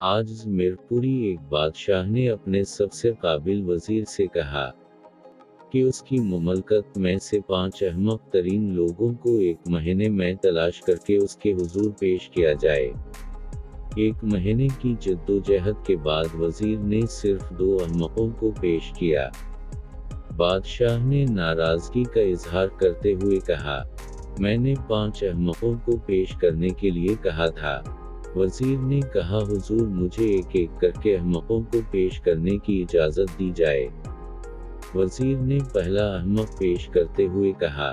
आज मीरपुरी एक बादशाह ने अपने सबसे काबिल वजीर से कहा कि उसकी मुमलकत में से 5 अहमक तरीन लोगों को 1 महीने में तलाश करके उसके हुजूर पेश किया जाए। 1 महीने की जद्दोजहद के बाद वजीर ने सिर्फ 2 अहमकों को पेश किया। बादशाह ने नाराजगी का इजहार करते हुए कहा, मैंने 5 अहमकों को पेश करने के लिए कहा था। वजीर ने कहा, हुजूर मुझे एक एक करके अहमकों को पेश करने की इजाज़त दी जाए। वजीर ने पहला अहमक पेश करते हुए कहा,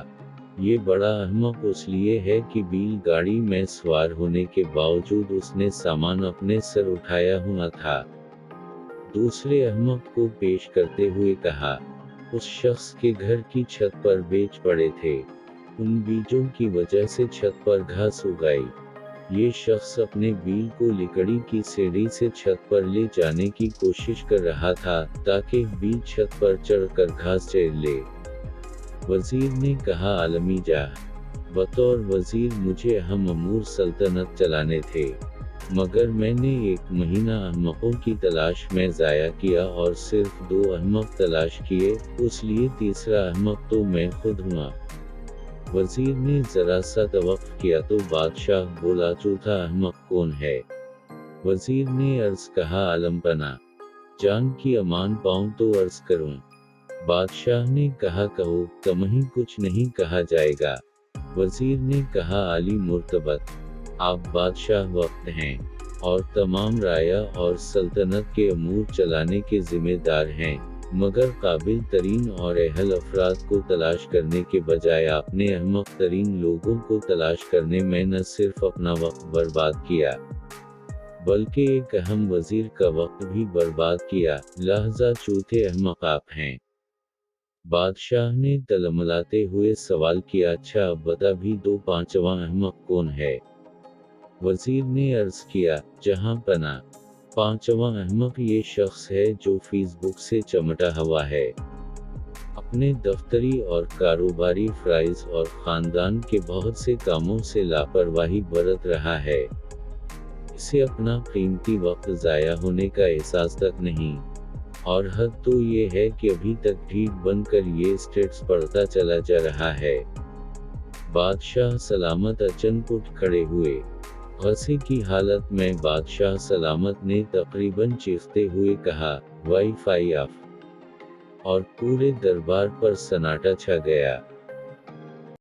ये बड़ा अहमक उसलिए है कि बैल गाड़ी में सवार होने के बावजूद उसने सामान अपने सर उठाया हुआ था। दूसरे अहमक को पेश करते हुए कहा, उस शख्स के घर की छत पर बीज पड़े थे। उन बीजों की वजह से छत पर घास उगाई। ये शख्स अपने बैल को लकड़ी की सीढ़ी से छत पर ले जाने की कोशिश कर रहा था, ताकि बैल छत पर चढ़कर घास चर ले। वजीर ने कहा, आलमी जाह, बतौर वजीर मुझे अहम अमूर सल्तनत चलाने थे, मगर मैंने 1 महीना अहमकों की तलाश में ज़ाया किया और सिर्फ 2 अहमक तलाश किए, इसलिए तीसरा अहमक तो मैं खुद हुआ। वजीर ने जरा सा तवक्फ किया तो बादशाह बोला, चौथा अहमक कौन है? वजीर ने अर्ज कहा, आलमपना, जान की अमान पाऊं तो अर्ज करूं। बादशाह ने कहा, कहो, कहीं कुछ नहीं कहा जाएगा। वजीर ने कहा, आली मुर्तबत, आप बादशाह वक्त हैं और तमाम राया और सल्तनत के अमूर चलाने के जिम्मेदार हैं, मगर काबिल तरीन और अहल अफराद को तलाश करने के बजाय आपने अहमक तरीन लोगों को तलाश करने में न सिर्फ अपना वक्त बर्बाद किया, बल्कि एक अहम वजीर का वक्त भी बर्बाद किया। लिहाजा चौथे अहमक आप हैं। बादशाह ने तलमलाते हुए सवाल किया, अच्छा अब बता भी दो, 5वां अहमक कौन है? वजीर ने अर्ज किया, जहां पना, 5वां अहमक ये शख्स है जो फेसबुक से चमटा हुआ है। अपने दफ्तरी और कारोबारी फ़राइज़ और ख़ानदान के बहुत से कामों से लापरवाही बरत रहा है। इसे अपना कीमती वक्त ज़ाया होने का एहसास तक नहीं, और हद तो ये है कि अभी तक ढीठ बनकर ये स्टेट्स पढ़ता चला जा रहा है। बादशाह सलामत अचानक उठ खड़े हुए। गस्से की हालत में बादशाह सलामत ने तकरीबन चीखते हुए कहा, वाईफाई ऑफ, और पूरे दरबार पर सन्नाटा छा गया।